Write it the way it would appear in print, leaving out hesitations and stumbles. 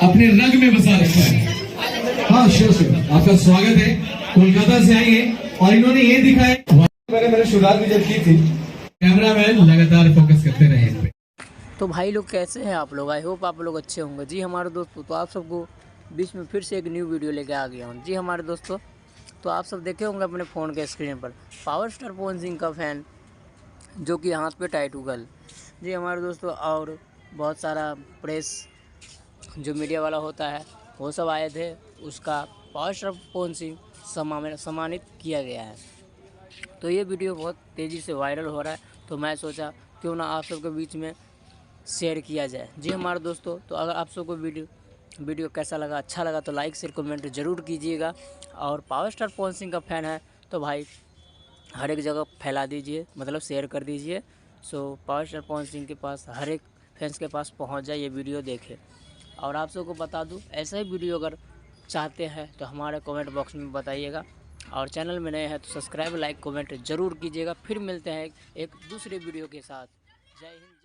अपने रग में बसा रखा है। हाँ श्योर, आपका स्वागत है। कोलकाता से आई है और इन्होंने ये दिखाया, मैंने शुरुआत भी जब की थी। कैमरामैन लगातार फोकस करते रहे इन पे। तो भाई लोग कैसे हैं आप लोग? आई होप आप लोग अच्छे होंगे। जी हमारे दोस्तों, तो आप सबको बीच में फिर से एक न्यू वीडियो लेके आ गया हूँ। जी हमारे दोस्तों, तो आप सब देखे होंगे अपने फ़ोन के स्क्रीन पर पावर स्टार पवन सिंह का फ़ैन जो कि हाथ पे टाइटू गर्ल। जी हमारे दोस्तों, और बहुत सारा प्रेस जो मीडिया वाला होता है वो सब आए थे। उसका पावर स्टार पवन सिंह सम्मानित किया गया है। तो ये वीडियो बहुत तेज़ी से वायरल हो रहा है, तो मैं सोचा क्यों ना आप सबके बीच में शेयर किया जाए। जी हमारे दोस्तों, तो अगर आप सबको वीडियो कैसा लगा, अच्छा लगा तो लाइक शेयर कमेंट ज़रूर कीजिएगा। और पावर स्टार पवन सिंह का फ़ैन है तो भाई हर एक जगह फैला दीजिए, मतलब शेयर कर दीजिए। So power star Pawan Singh के पास, हर एक फैंस के पास पहुंच जाए, ये वीडियो देखे। और आप सबको बता दूं, ऐसा ही वीडियो अगर चाहते हैं तो हमारे कमेंट बॉक्स में बताइएगा। और चैनल में नए हैं तो सब्सक्राइब लाइक कमेंट ज़रूर कीजिएगा। फिर मिलते हैं एक दूसरे वीडियो के साथ। जय हिंद।